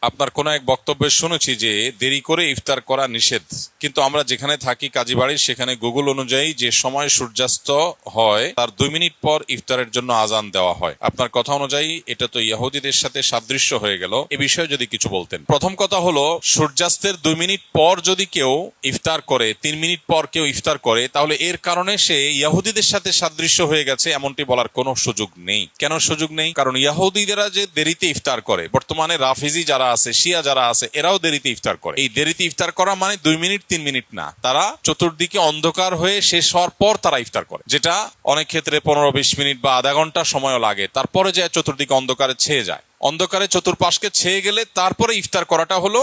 আপনার কোনো এক বক্তব্যে শুনেছি যে দেরি করে ইফতার করা নিষেধ, কিন্তু আমরা যেখানে থাকি কাজীবাড়ি, সেখানে গুগল অনুযায়ী যে সময় সূর্যাস্ত হয় তার 2 মিনিট পর ইফতারের জন্য আজান দেওয়া হয়। আপনার কথা অনুযায়ী এটা তো ইহুদিদের সাথে সাদৃশ্য হয়ে গেল। এ বিষয়ে যদি কিছু বলতেন। প্রথম কথা হলো, সূর্যাস্তের 2 মিনিট পর যদি কেউ ইফতার করে, 3 মিনিট পর কেউ ইফতার করে, তাহলে এর কারণে সে ইহুদিদের সাথে সাদৃশ্য হয়ে গেছে এমনটি বলার কোনো সুযোগ নেই। কেন সুযোগ নেই? কারণ ইহুদিরা যে দেরিতে ইফতার করে, বর্তমানে রাফিজি যারা আছে, শিয়া যারা আছে, এরাও দেরিতে ইফতার করে। এই দেরিতে ইফতার করা মানে 2 মিনিট 3 মিনিট না, তারা চতুর্দিকে অন্ধকার হয়ে শেষ হওয়ার পর তারা ইফতার করে, যেটা অনেক ক্ষেত্রে 15-20 মিনিট বা আধা ঘন্টা সময়ও লাগে। তারপরে যে চতুর্দিকে অন্ধকারে ছেয়ে যায়, অন্ধকারে চতুর্পাশকে ছেয়ে গেলে তারপরে ইফতার করাটা হলো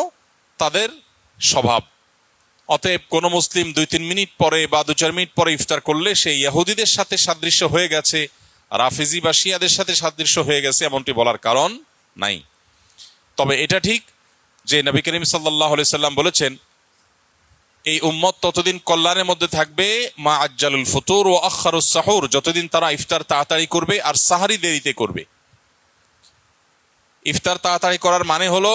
তাদের স্বভাব। অতএব কোন মুসলিম 2-3 মিনিট পরে বা 2-4 মিনিট পরে ইফতার করলে সে ইহুদিদের সাথে সাদৃশ্য হয়ে গেছে, রাফিজি বা শিয়াদের সাথে সাদৃশ্য হয়ে গেছে এমনটি বলার কারণ নাই। তবে এটা ঠিক যে নবী করিম সাল্লাল্লাহু আলাইহি সাল্লাম বলেছেন, এই উম্মত ততদিন কল্যাণের মধ্যে থাকবে মা আজ্জালুল ফুতুর ও আখারুস সাহুর, যতদিন তারা ইফতার তাড়াতাড়ি করবে আর সাহারি দেরিতে করবে। ইফতার তাড়াতাড়ি করার মানে হলো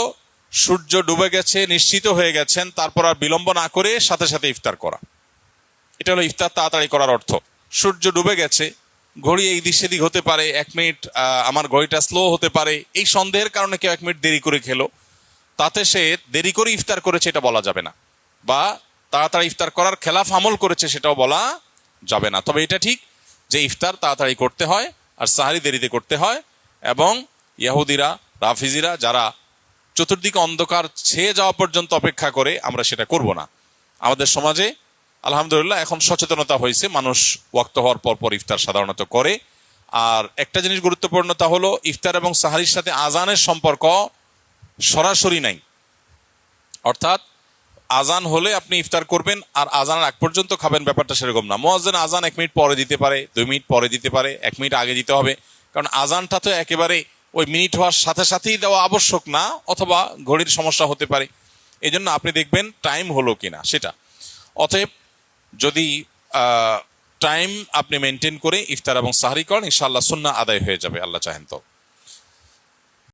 সূর্য ডুবে গেছে, নিশ্চিত হয়ে গেছেন, তারপর আর বিলম্ব না করে সাথে সাথে ইফতার করা। এটা হলো ইফতার তাড়াতাড়ি করার অর্থ। সূর্য ডুবে গেছে, ঘড়ি এই দিক সেদিক হতে পারে, 1 মিনিট আমার ঘড়িটা স্লো হতে পারে, এই সন্দেহের কারণে কেউ 1 মিনিট দেরি করে খেলো, তাতে সে দেরি করে ইফতার করেছে এটা বলা যাবে না, বা তাড়াতাড়ি ইফতার করার খেলাফ আমল করেছে সেটাও বলা যাবে না। তবে এটা ঠিক যে ইফতার তাড়াতাড়ি করতে হয় আর সাহারি দেরিতে করতে হয়, এবং ইহুদিরা, রাফিজিরা যারা চতুর্দিকে অন্ধকার ছেয়ে যাওয়া পর্যন্ত অপেক্ষা করে, আমরা সেটা করব না। আমাদের সমাজে আলহামদুলিল্লাহ এখন সচেতনতা হয়েছে, মানুষ ওয়াক্ত হওয়ার পর পর ইফতার সাধারণত করে। আর একটা জিনিস গুরুত্বপূর্ণ, তা হলো ইফতার এবং সাহারির সাথে আজানের সম্পর্ক সরাসরি নাই। অর্থাৎ আজান হলে আপনি ইফতার করবেন আর আজানের আগ পর্যন্ত খাবেন, ব্যাপারটা সেরকম না। মুয়াজ্জিন আজান 1 মিনিট পরে দিতে পারে, 2 মিনিট পরে দিতে পারে, 1 মিনিট আগে দিতে হবে, কারণ আজানটা তো একেবারে ওই মিনিট হওয়ার সাথে সাথেই দেওয়া আবশ্যক না, অথবা ঘড়ির সমস্যা হতে পারে। এই জন্য আপনি দেখবেন টাইম হলো কিনা সেটা। অতএব যদি টাইম আপনি মেনটেন করে ইফতার এবং সাহরি করেন, ইনশাআল্লাহ সুন্নাহ আদায় হয়ে যাবে, আল্লাহ চাহেন তো।